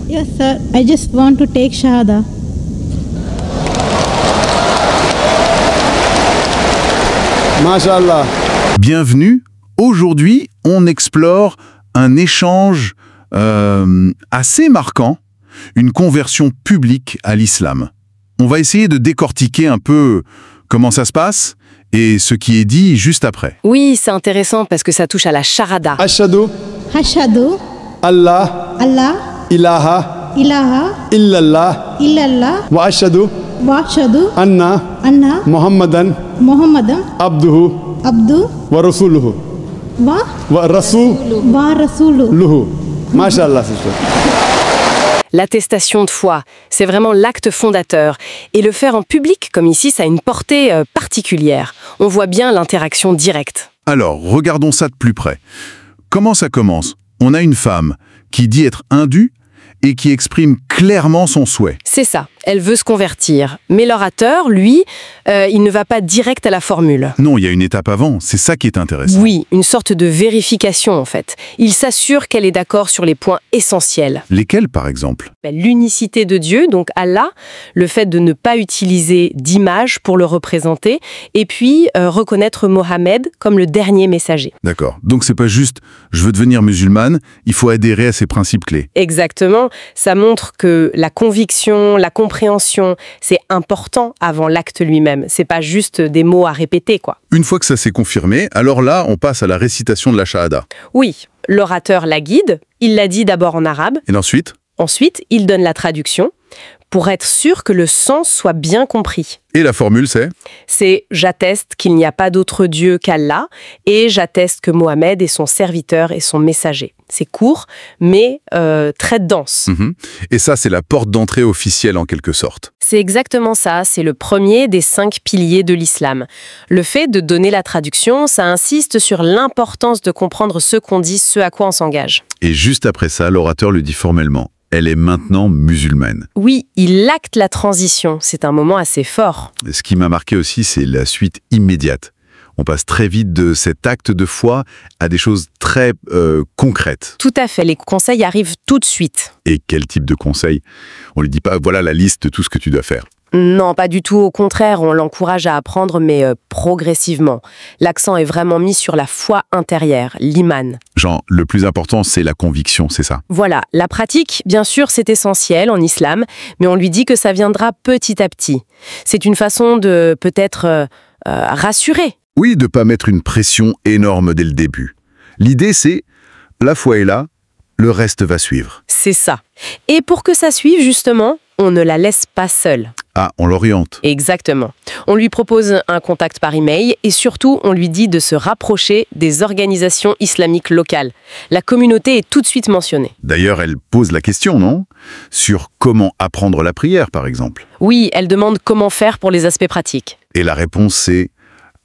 Yes, sir. I just want to take Shahada. Masha'Allah. Bienvenue. Aujourd'hui, on explore un échange assez marquant, une conversion publique à l'islam. On va essayer de décortiquer un peu comment ça se passe et ce qui est dit juste après. Oui, c'est intéressant parce que ça touche à la charada. Ashhadu Ashhadu Allah Allah ilaha ilaha illallah illallah wa ashhadu wa ashhadu anna anna Muhammadan Muhammadan abduhu abdu wa rasuluhu wa wa rasuluhu. Masha'Allah, sister. L'attestation de foi, c'est vraiment l'acte fondateur. Et le faire en public, comme ici, ça a une portée particulière. On voit bien l'interaction directe. Alors, regardons ça de plus près. Comment ça commence? On a une femme qui dit être hindue et qui exprime clairement son souhait. C'est ça, elle veut se convertir. Mais l'orateur, lui, il ne va pas direct à la formule. Non, il y a une étape avant, c'est ça qui est intéressant. Oui, une sorte de vérification en fait. Il s'assure qu'elle est d'accord sur les points essentiels. Lesquels, par exemple? L'unicité de Dieu, donc Allah, le fait de ne pas utiliser d'image pour le représenter, et puis reconnaître Mohammed comme le dernier messager. D'accord. Donc c'est pas juste « je veux devenir musulmane », il faut adhérer à ces principes clés. Exactement. Ça montre que la conviction, la compréhension, c'est important avant l'acte lui-même. C'est pas juste des mots à répéter, quoi. Une fois que ça s'est confirmé, alors là, on passe à la récitation de la Shahada. Oui, l'orateur la guide. Il l'a dit d'abord en arabe. Et ensuite? Ensuite, il donne la traduction pour être sûr que le sens soit bien compris. Et la formule, c'est? C'est « j'atteste qu'il n'y a pas d'autre Dieu qu'Allah et j'atteste que Mohammed est son serviteur et son messager ». C'est court, mais très dense. Et ça, c'est la porte d'entrée officielle en quelque sorte. C'est exactement ça, c'est le premier des 5 piliers de l'islam. Le fait de donner la traduction, ça insiste sur l'importance de comprendre ce qu'on dit, ce à quoi on s'engage. Et juste après ça, l'orateur le dit formellement. Elle est maintenant musulmane. Oui, il acte la transition. C'est un moment assez fort. Ce qui m'a marqué aussi, c'est la suite immédiate. On passe très vite de cet acte de foi à des choses très concrètes. Tout à fait, les conseils arrivent tout de suite. Et quel type de conseils? On lui dit pas, voilà la liste de tout ce que tu dois faire. Non, pas du tout. Au contraire, on l'encourage à apprendre, mais progressivement. L'accent est vraiment mis sur la foi intérieure, l'iman. Genre, le plus important, c'est la conviction, c'est ça? Voilà. La pratique, bien sûr, c'est essentiel en islam, mais on lui dit que ça viendra petit à petit. C'est une façon de, peut-être, rassurer. Oui, de pas mettre une pression énorme dès le début. L'idée, c'est, la foi est là, le reste va suivre. C'est ça. Et pour que ça suive, justement, on ne la laisse pas seule. Ah, on l'oriente. Exactement. On lui propose un contact par email et surtout, on lui dit de se rapprocher des organisations islamiques locales. La communauté est tout de suite mentionnée. D'ailleurs, elle pose la question, non? Sur comment apprendre la prière, par exemple. Oui, elle demande comment faire pour les aspects pratiques. Et la réponse, c'est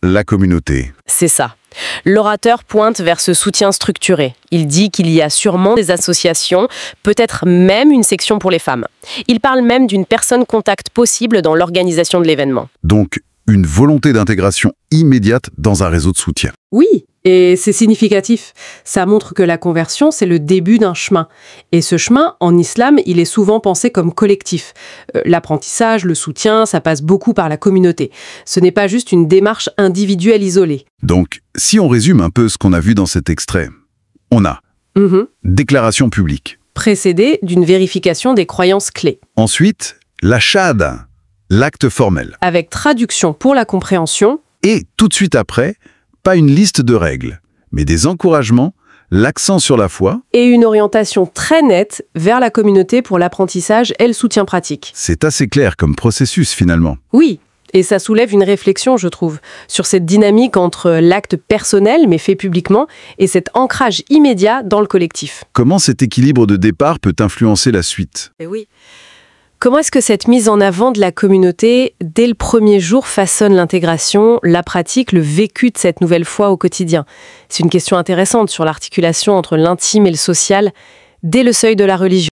la communauté. C'est ça. L'orateur pointe vers ce soutien structuré. Il dit qu'il y a sûrement des associations, peut-être même une section pour les femmes. Il parle même d'une personne contact possible dans l'organisation de l'événement. Donc, une volonté d'intégration immédiate dans un réseau de soutien. Oui, et c'est significatif. Ça montre que la conversion, c'est le début d'un chemin. Et ce chemin, en islam, il est souvent pensé comme collectif. L'apprentissage, le soutien, ça passe beaucoup par la communauté. Ce n'est pas juste une démarche individuelle isolée. Donc, si on résume un peu ce qu'on a vu dans cet extrait, on a déclaration publique. Précédée d'une vérification des croyances clés. Ensuite, la shahada, l'acte formel. Avec traduction pour la compréhension. Et tout de suite après, pas une liste de règles, mais des encouragements, l'accent sur la foi. Et une orientation très nette vers la communauté pour l'apprentissage et le soutien pratique. C'est assez clair comme processus finalement. Oui, et ça soulève une réflexion, je trouve, sur cette dynamique entre l'acte personnel, mais fait publiquement, et cet ancrage immédiat dans le collectif. Comment cet équilibre de départ peut influencer la suite? Et oui. Comment est-ce que cette mise en avant de la communauté, dès le premier jour, façonne l'intégration, la pratique, le vécu de cette nouvelle foi au quotidien? C'est une question intéressante sur l'articulation entre l'intime et le social dès le seuil de la religion.